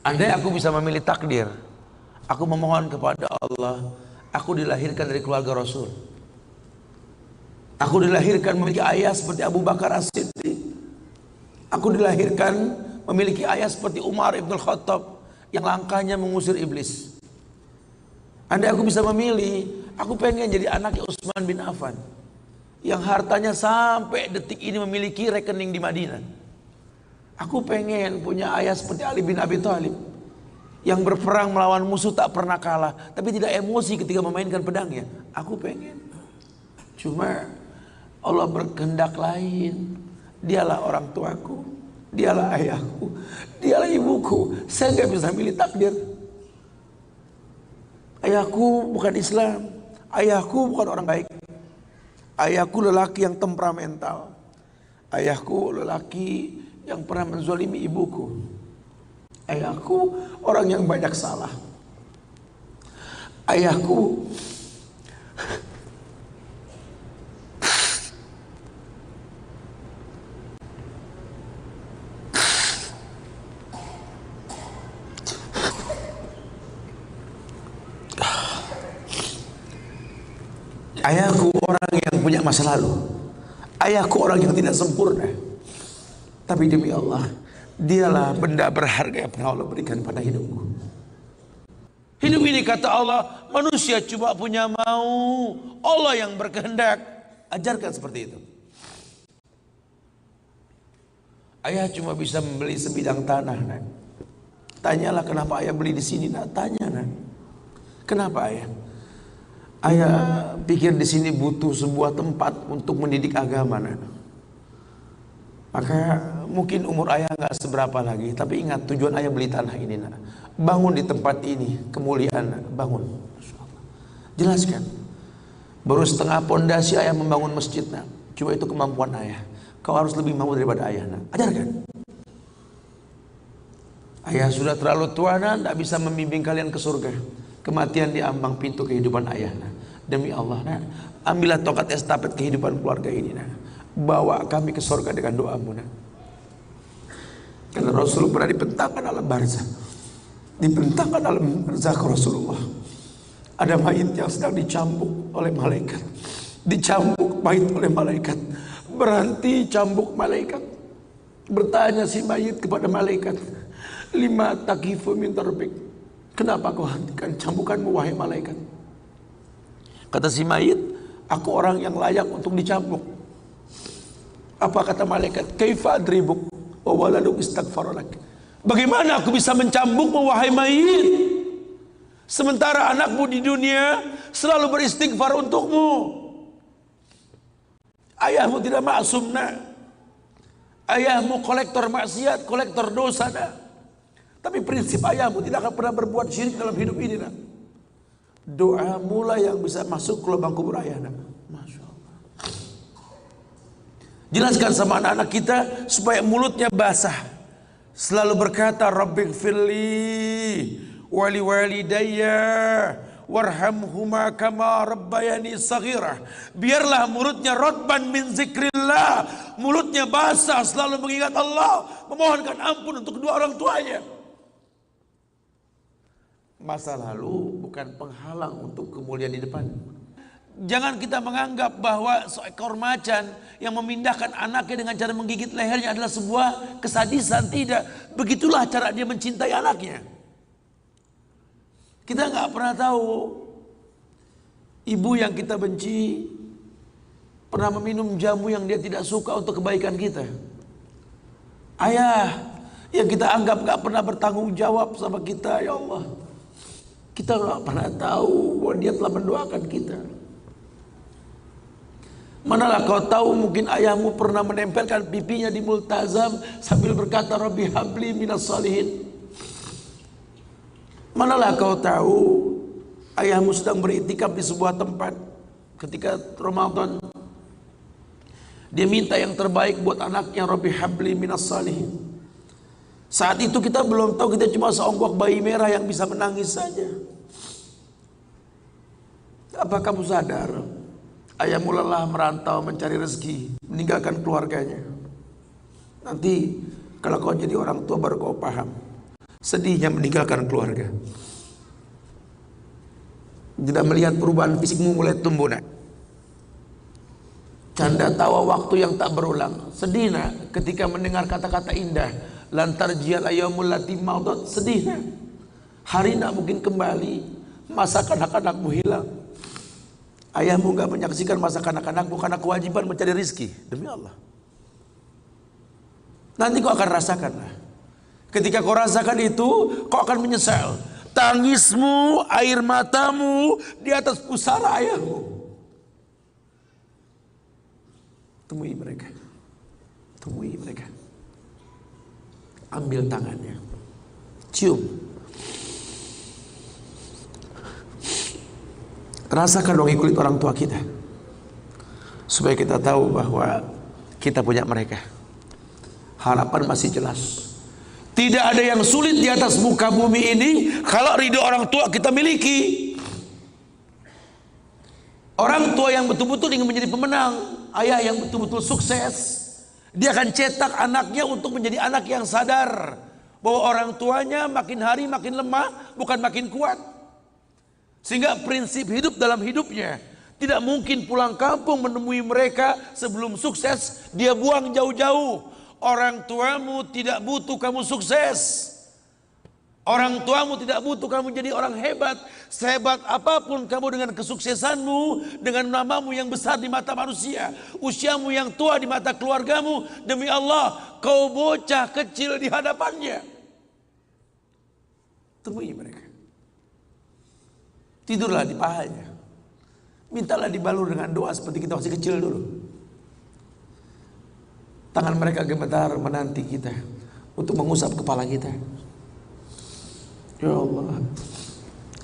Andai aku bisa memilih takdir, aku memohon kepada Allah, aku dilahirkan dari keluarga Rasul. Aku dilahirkan memiliki ayah seperti Abu Bakar As-Siddiq. Aku dilahirkan memiliki ayah seperti Umar Ibn Khattab yang langkahnya mengusir iblis. Andai aku bisa memilih, aku pengen jadi anaknya Utsman bin Affan yang hartanya sampai detik ini memiliki rekening di Madinah. Aku pengen punya ayah seperti Ali bin Abi Thalib yang berperang melawan musuh tak pernah kalah, tapi tidak emosi ketika memainkan pedangnya. Aku pengen. Cuma Allah berkehendak lain. Dialah orang tuaku, dialah ayahku, dialah ibuku. Saya nggak bisa milih takdir. Ayahku bukan Islam, ayahku bukan orang baik. Ayahku lelaki yang temperamental. Ayahku lelaki yang pernah menzalimi ibuku. Ayahku orang yang banyak salah. Ayahku ayahku orang yang punya masa lalu. Ayahku orang yang tidak sempurna. Tapi demi Allah, dialah benda berharga yang pernah Allah berikan pada hidupku. Hidup ini kata Allah, manusia cuma punya mau, Allah yang berkehendak. Ajarkan seperti itu. Ayah cuma bisa membeli sebidang tanah, nak. Tanyalah kenapa ayah beli di sini, nak. Tanya, nak. Kenapa ayah? Ayah pikir di sini butuh sebuah tempat untuk mendidik agama, nak. Maka mungkin umur ayah nggak seberapa lagi, tapi ingat tujuan ayah beli tanah ini, nak. Bangun di tempat ini, kemuliaan, nak. Bangun. Jelaskan. Baru setengah pondasi ayah membangun masjid, nak. Cuma itu kemampuan ayah. Kau harus lebih mampu daripada ayah, nak. Ajarkan. Ayah sudah terlalu tua, nak, tidak bisa membimbing kalian ke surga. Kematian di ambang pintu kehidupan ayah, nak. Demi Allah, nak, ambillah tongkat estafet kehidupan keluarga ini, nak. Bawa kami ke surga dengan doamu, nak. Karena Rasul pernah dibentangkan alam barzah, dibentangkan alam barzah ke Rasulullah. Ada mayit yang sedang dicambuk oleh malaikat, dicambuk mayit oleh malaikat. Berhenti cambuk malaikat. Bertanya si mayit kepada malaikat, lima takifu min tarbik, kenapa kau hentikan cambukanmu wahai malaikat? Kata si mayit, aku orang yang layak untuk dicambuk. Apa kata malaikat? Kaifa adribuk wa waladuk istaghfaralak. Bagaimana aku bisa mencambukmu wahai mayit, sementara anakmu di dunia selalu beristighfar untukmu. Ayahmu tidak maksum, nak. Ayahmu kolektor maksiat, kolektor dosa, nak. Tapi prinsip ayahmu tidak akan pernah berbuat syirik dalam hidup ini, nak. Doa mula yang bisa masuk ke lubang kubur ayah, nak. Masya Allah. Jelaskan sama anak-anak kita supaya mulutnya basah. Selalu berkata, Rabbighfirli wali walidayya warhamhuma kama rabbayani saghirah. Biarlah mulutnya rotban min zikrillah, mulutnya basah selalu mengingat Allah, memohonkan ampun untuk kedua orang tuanya. Masa lalu bukan penghalang untuk kemuliaan di depan. Jangan kita menganggap bahwa seekor macan yang memindahkan anaknya dengan cara menggigit lehernya adalah sebuah kesadisan. Tidak. Begitulah cara dia mencintai anaknya. Kita nggak pernah tahu ibu yang kita benci pernah meminum jamu yang dia tidak suka untuk kebaikan kita. Ayah yang kita anggap nggak pernah bertanggung jawab sama kita, ya Allah. Kita nggak pernah tahu bahwa dia telah mendoakan kita. Manalah kau tahu mungkin ayahmu pernah menempelkan pipinya di multazam sambil berkata Rabbi habli minas salihin. Manalah kau tahu ayahmu sedang beriktikaf di sebuah tempat ketika Ramadan. Dia minta yang terbaik buat anaknya, Rabbi habli minas salihin. Saat itu kita belum tahu, kita cuma seonggok bayi merah yang bisa menangis saja. Apa kamu sadar? Ayahmu lelah merantau mencari rezeki, meninggalkan keluarganya. Nanti kalau kau jadi orang tua baru kau paham. Sedihnya meninggalkan keluarga. Tidak melihat perubahan fisikmu mulai tumbuh nak. Canda tawa waktu yang tak berulang. Sedih nak ketika mendengar kata-kata indah. Lantar jial ayamul lati maudat. Sedih nak. Hari nak mungkin kembali. Masa kanak-kanakmu hilang. Ayahmu gak menyaksikan masa kanak-kanakmu karena kewajiban mencari rizki. Demi Allah. Nanti kau akan rasakan lah. Ketika kau rasakan itu, kau akan menyesal. Tangismu, air matamu di atas pusara ayahmu. Temui mereka. Temui mereka. Ambil tangannya. Cium. Rasakan dong kulit orang tua kita. Supaya kita tahu bahwa kita punya mereka. Harapan masih jelas. Tidak ada yang sulit di atas muka bumi ini kalau ridho orang tua kita miliki. Orang tua yang betul-betul ingin menjadi pemenang, ayah yang betul-betul sukses, dia akan cetak anaknya untuk menjadi anak yang sadar bahwa orang tuanya makin hari makin lemah, bukan makin kuat. Sehingga prinsip hidup dalam hidupnya tidak mungkin pulang kampung menemui mereka sebelum sukses, dia buang jauh-jauh. Orang tuamu tidak butuh kamu sukses. Orang tuamu tidak butuh kamu jadi orang hebat. Sehebat apapun kamu dengan kesuksesanmu, dengan namamu yang besar di mata manusia, usiamu yang tua di mata keluargamu, demi Allah, kau bocah kecil di hadapannya. Temui mereka. Tidurlah di pahanya. Mintalah dibalur dengan doa seperti kita masih kecil dulu. Tangan mereka gemetar menanti kita untuk mengusap kepala kita. Ya Allah,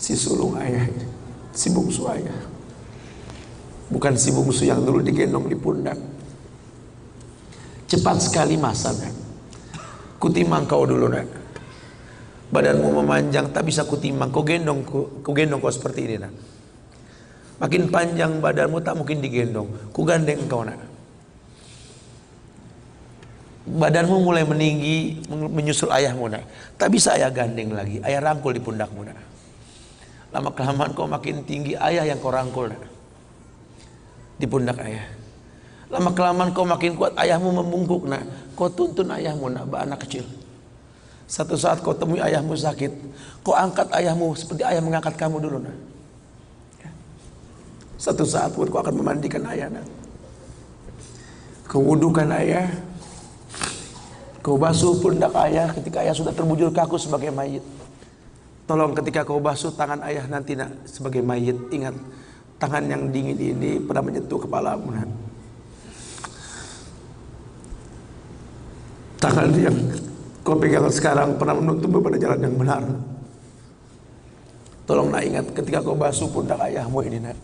si sulung ayah, si bungsu ayah, bukan si bungsu yang dulu digendong di pundak. Cepat sekali masanya. Kutimang kau dulu nak. Badanmu memanjang tak bisa kutimang. Kau gendong kau seperti ini nak. Makin panjang badanmu tak mungkin digendong. Ku gandeng kau nak. Badanmu mulai meninggi menyusul ayahmu nak. Tak bisa ayah gandeng lagi. Ayah rangkul di pundakmu nak. Lama kelamaan kau makin tinggi, ayah yang kau rangkul nak. Di pundak ayah. Lama kelamaan kau makin kuat, ayahmu membungkuk nak. Kau tuntun ayahmu nak, anak kecil. Satu saat kau temui ayahmu sakit, kau angkat ayahmu seperti ayah mengangkat kamu dulu nak. Satu saat pun kau akan memandikan ayah nak. Kau wudukan ayah. Kau basuh pundak ayah ketika ayah sudah terbujur kaku sebagai mayit. Tolong ketika kau basuh tangan ayah nanti nak sebagai mayit, ingat tangan yang dingin ini pernah menyentuh kepalamu nak. Tangan yang kau pegang sekarang pernah menuntunmu pada jalan yang benar. Tolong nak ingat ketika kau basuh pundak ayahmu ini nak.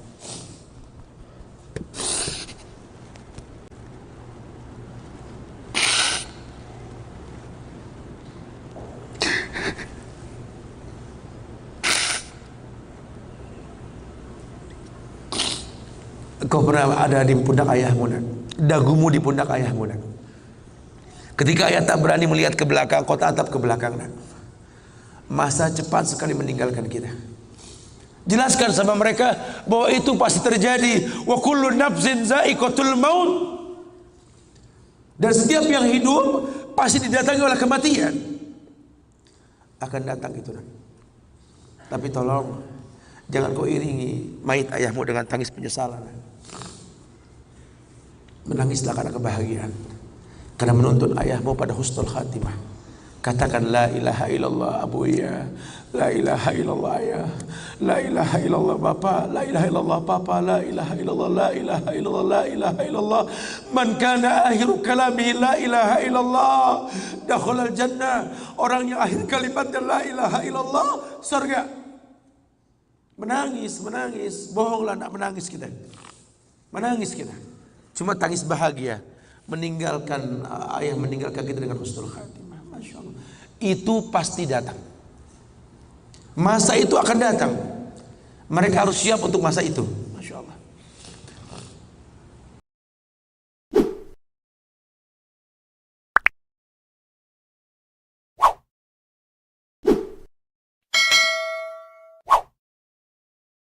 Kau pernah ada di pundak ayahmu nak. Dagumu di pundak ayahmu nak. Ketika ayah tak berani melihat ke belakang, kau tatap ke belakang nak. Masa cepat sekali meninggalkan kita. Jelaskan sama mereka bahwa itu pasti terjadi. Wa kullu nafsin za'iqatul maut. Dan setiap yang hidup pasti didatangi oleh kematian. Akan datang itu nak. Tapi tolong jangan kau iringi mayit ayahmu dengan tangis penyesalan. Menangislah karena kebahagiaan, karena menuntun ayahmu pada husnul khatimah. Katakan la ilaha illallah abuya, la ilaha illallah ayah, la ilaha illallah bapa, la ilaha illallah papa, la ilaha illallah, la ilaha illallah, la ilaha illallah. Man kana akhiru kalami la ilaha illallah dakhalal jannah. Orang yang akhir kalimatnya la ilaha illallah, surga. Menangis, bohonglah nak menangis kita. Menangis kita. Cuma tangis bahagia meninggalkan ayah meninggalkan kita dengan husnul khatimah. Masya Allah. Itu pasti datang. Masa itu akan datang. Mereka harus siap untuk masa itu.